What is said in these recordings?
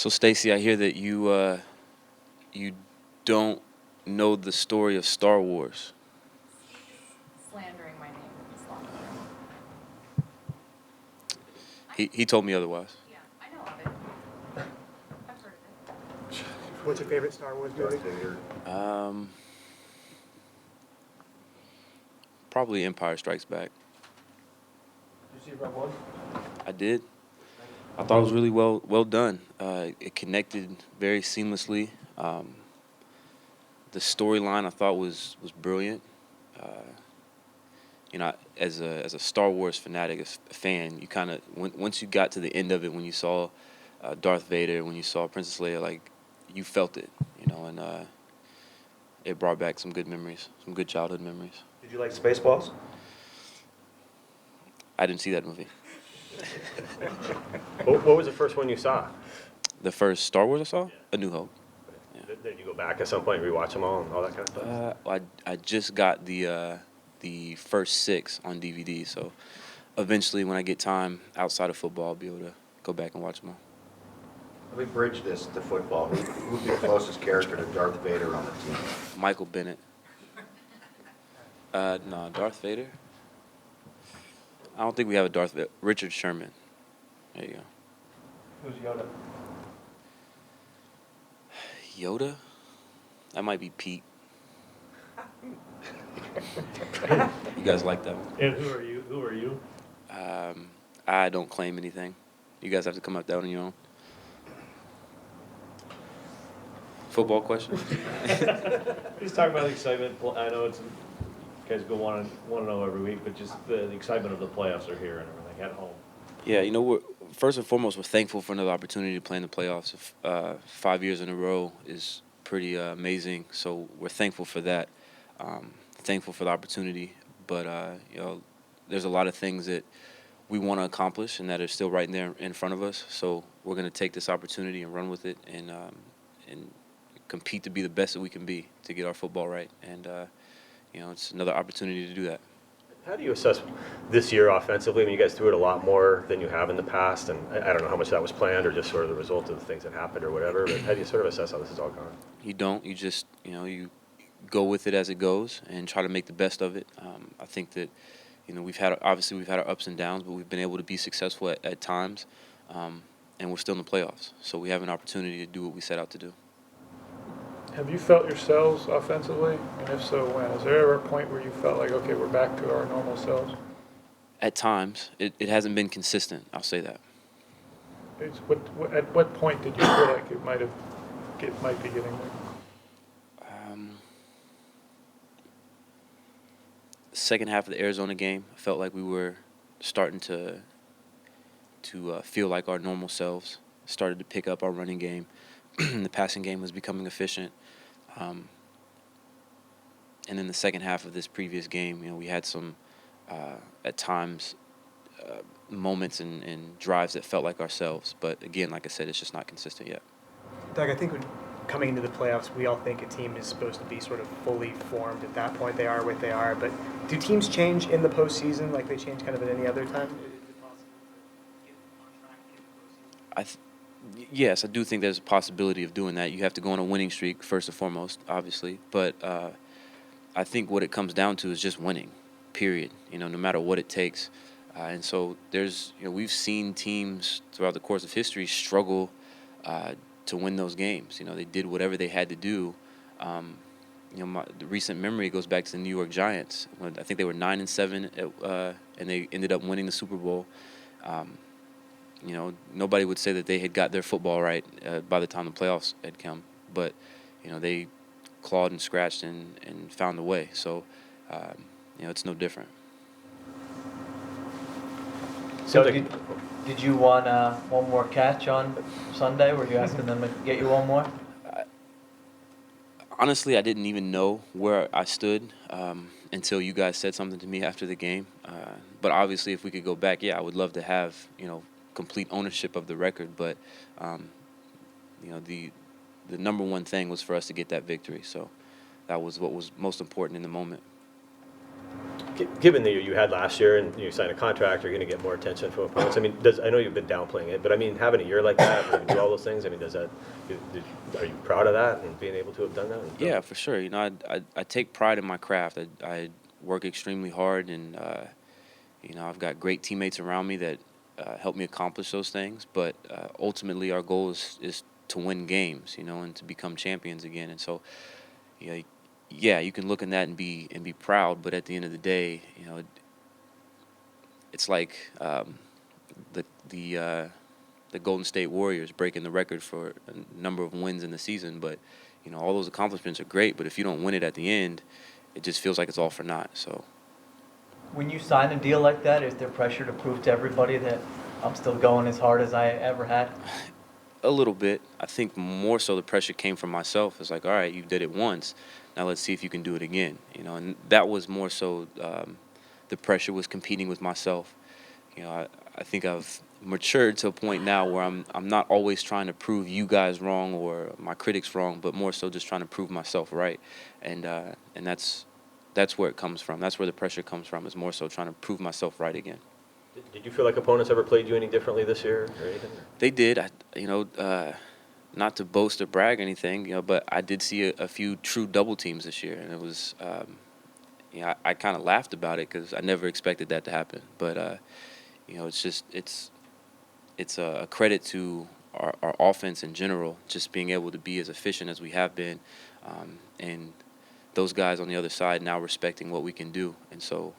So, Stacy, I hear that you don't know the story of Star Wars. Slandering my name is long. He told me otherwise. Yeah, I know of it. I've heard of it. What's your favorite Star Wars movie? Probably Empire Strikes Back. Did you see Rogue One? I did. I thought it was really well done. It connected very seamlessly. The storyline I thought was brilliant. Uh, as a Star Wars fanatic, as a fan, you kind of once you got to the end of it, when you saw Darth Vader, when you saw Princess Leia, like you felt it, and it brought back some good memories, some good childhood memories. Did you like Spaceballs? I didn't see that movie. What was the first one you saw? The first Star Wars I saw, A New Hope. Yeah. Did you go back at some point and rewatch them all and all that kind of stuff? I just got the first 6 on DVD, so eventually when I get time outside of football, I'll be able to go back and watch them all. Let me bridge this to football. Who would be the closest character to Darth Vader on the team? Michael Bennett. No, Darth Vader. I don't think we have a Darth Vader. Richard Sherman. There you go. Who's Yoda? Yoda? That might be Pete. You guys like that one? And who are you? Who are you? I don't claim anything. You guys have to come up with that on your own. Football question? He's talking about the excitement. I know you guys go want to know every week, but just the excitement of the playoffs are here and everything at home. Yeah, first and foremost, we're thankful for another opportunity to play in the playoffs. 5 years in a row is pretty amazing, so we're thankful for that. Thankful for the opportunity, but there's a lot of things that we want to accomplish and that are still right there in front of us. So we're going to take this opportunity and run with it and compete to be the best that we can be to get our football right. And it's another opportunity to do that. How do you assess this year offensively? I mean, you guys threw it a lot more than you have in the past, and I don't know how much that was planned or just sort of the result of the things that happened or whatever, but how do you sort of assess how this has all gone? You don't. You just, you go with it as it goes and try to make the best of it. I think that, we've had our ups and downs, but we've been able to be successful at times, and we're still in the playoffs. So we have an opportunity to do what we set out to do. Have you felt yourselves offensively? And if so, when? Is there ever a point where you felt like, okay, we're back to our normal selves? At times. It hasn't been consistent, I'll say that. At what point did you feel like it might be getting there? Second half of the Arizona game, I felt like we were starting to feel like our normal selves, started to pick up our running game. The passing game was becoming efficient. And in the second half of this previous game, we had some, at times, moments and drives that felt like ourselves. But again, like I said, it's just not consistent yet. Doug, I think coming into the playoffs, we all think a team is supposed to be sort of fully formed at that point. They are what they are. But do teams change in the postseason like they change kind of at any other time? Is it possible to get on track in the postseason? Yes, I do think there's a possibility of doing that. You have to go on a winning streak, first and foremost, obviously. But I think what it comes down to is just winning, period, no matter what it takes. And so we've seen teams throughout the course of history struggle to win those games. They did whatever they had to do. The recent memory goes back to the New York Giants. When I think they were 9-7, and they ended up winning the Super Bowl. Nobody would say that they had got their football right by the time the playoffs had come. But, they clawed and scratched and found a way. So, it's no different. So did you want one more catch on Sunday? Were you asking them to get you one more? Honestly, I didn't even know where I stood until you guys said something to me after the game. But obviously, if we could go back, I would love to have, complete ownership of the record. But, the number one thing was for us to get that victory. So that was what was most important in the moment. Given the year you had last year and you signed a contract, you're going to get more attention from opponents. I mean, I know you've been downplaying it, but I mean, having a year like that, where you do all those things, I mean, are you proud of that and being able to have done that? Yeah, for sure. You know, I take pride in my craft. I work extremely hard, and you know, I've got great teammates around me that help me accomplish those things. But ultimately, our goal is to win games, you know, and to become champions again. And so, you know, yeah, you can look in that and be proud. But at the end of the day, you know, it's like the Golden State Warriors breaking the record for a number of wins in the season. But you know, all those accomplishments are great. But if you don't win it at the end, it just feels like it's all for naught. So. When you sign a deal like that, is there pressure to prove to everybody that I'm still going as hard as I ever had? A little bit. I think more so the pressure came from myself. It's like, all right, you did it once. Now let's see if you can do it again. You know, and that was more so the pressure was competing with myself. You know, I think I've matured to a point now where I'm not always trying to prove you guys wrong or my critics wrong, but more so just trying to prove myself right. And that's where it comes from. That's where the pressure comes from. Is more so trying to prove myself right again. Did you feel like opponents ever played you any differently this year or anything? They did. You know, not to boast or brag or anything, you know, but I did see a few true double teams this year, and it was, you know, I kind of laughed about it because I never expected that to happen. But you know, it's just it's a credit to our offense in general, just being able to be as efficient as we have been, and those guys on the other side now respecting what we can do, and so.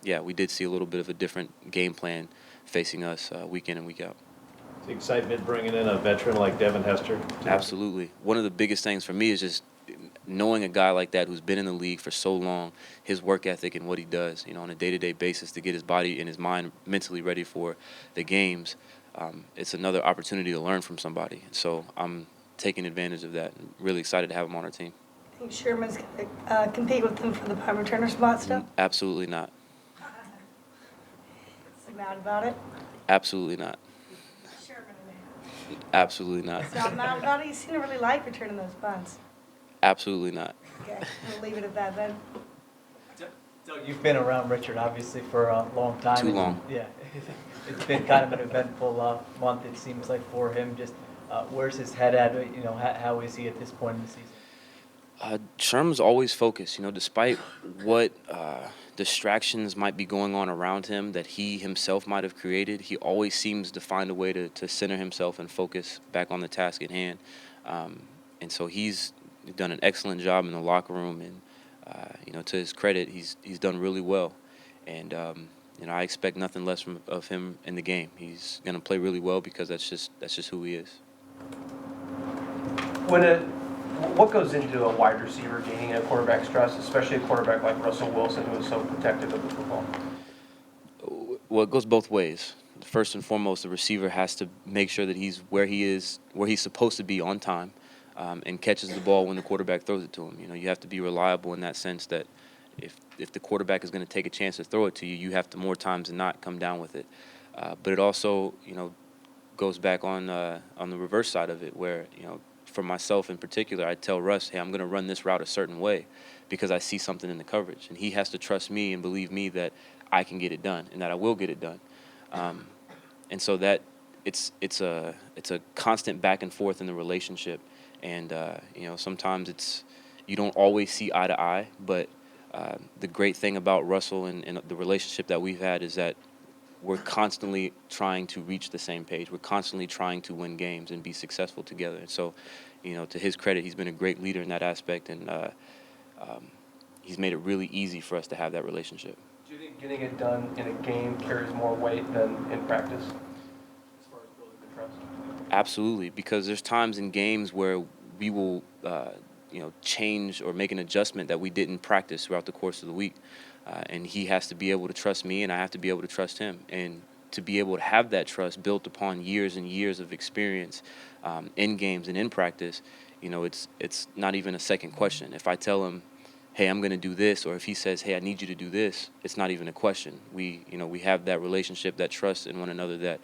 Yeah, we did see a little bit of a different game plan facing us week in and week out. The excitement bringing in a veteran like Devin Hester? Absolutely. One of the biggest things for me is just knowing a guy like that who's been in the league for so long, his work ethic and what he does, you know, on a day-to-day basis to get his body and his mind mentally ready for the games. It's another opportunity to learn from somebody. So I'm taking advantage of that and really excited to have him on our team. Think Sherman's going to compete with them for the punt returner spot still? Absolutely not. Is he mad about it? Absolutely not. Sherman, Absolutely not. he's not mad about it. You seem to really like returning those punts. Absolutely not. Okay, we'll leave it at that then. Doug, you've been around Richard obviously for a long time. Too long. Yeah, it's been kind of an eventful month. It seems like for him. Just where's his head at? You know, how is he at this point in the season? Sherm's always focused, you know, despite what distractions might be going on around him that he himself might have created, he always seems to find a way to center himself and focus back on the task at hand. And so he's done an excellent job in the locker room, and, you know, to his credit, he's done really well. And, you know, I expect nothing less of him in the game. He's going to play really well because that's just who he is. What goes into a wide receiver gaining a quarterback's trust, especially a quarterback like Russell Wilson, who is so protective of the football? Well, it goes both ways. First and foremost, the receiver has to make sure that he's where he's supposed to be on time, and catches the ball when the quarterback throws it to him. You know, you have to be reliable in that sense that if the quarterback is going to take a chance to throw it to you, you have to more times than not come down with it. But it also, you know, goes back on the reverse side of it, where, you know, for myself in particular, I tell Russ, hey, I'm going to run this route a certain way because I see something in the coverage. And he has to trust me and believe me that I can get it done and that I will get it done. And so that it's a constant back and forth in the relationship. And, you know, sometimes you don't always see eye to eye. But the great thing about Russell and the relationship that we've had is that we're constantly trying to reach the same page. We're constantly trying to win games and be successful together. And so, you know, to his credit, he's been a great leader in that aspect, and he's made it really easy for us to have that relationship. Do you think getting it done in a game carries more weight than in practice as far as building the trust? Absolutely, because there's times in games where we will, you know, change or make an adjustment that we didn't practice throughout the course of the week. And he has to be able to trust me, and I have to be able to trust him. And to be able to have that trust built upon years and years of experience in games and in practice, you know, it's not even a second question. If I tell him, hey, I'm going to do this, or if he says, hey, I need you to do this, it's not even a question. We have that relationship, that trust in one another that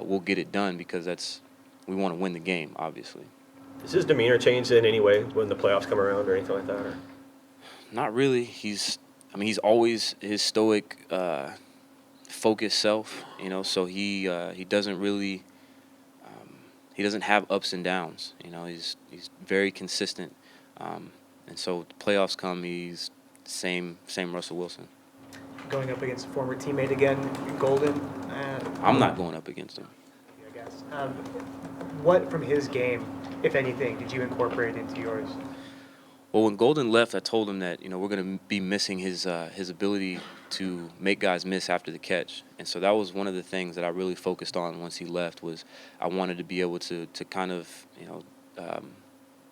we'll get it done because we want to win the game, obviously. Does his demeanor change in any way when the playoffs come around or anything like that? Or? Not really. He's I mean, he's always his stoic, focused self, you know. So he doesn't really he doesn't have ups and downs. You know, he's very consistent, and so the playoffs come, he's same Russell Wilson. Going up against a former teammate again, Golden. I'm not going up against him. I guess. What from his game, if anything, did you incorporate into yours? Well, when Golden left, I told him that, you know, we're going to be missing his ability to make guys miss after the catch. And so that was one of the things that I really focused on once he left, was I wanted to be able to kind of, you know,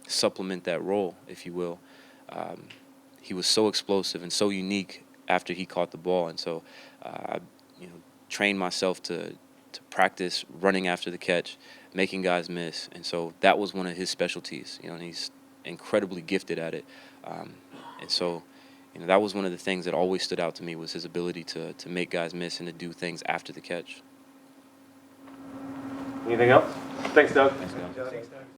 supplement that role, if you will. He was so explosive and so unique after he caught the ball. And so I, you know, trained myself to practice running after the catch, making guys miss. And so that was one of his specialties, you know, and he's incredibly gifted at it. And so, you know, that was one of the things that always stood out to me, was his ability to make guys miss and to do things after the catch. Anything else? Thanks, Doug. Thanks, guys. Thanks, Doug.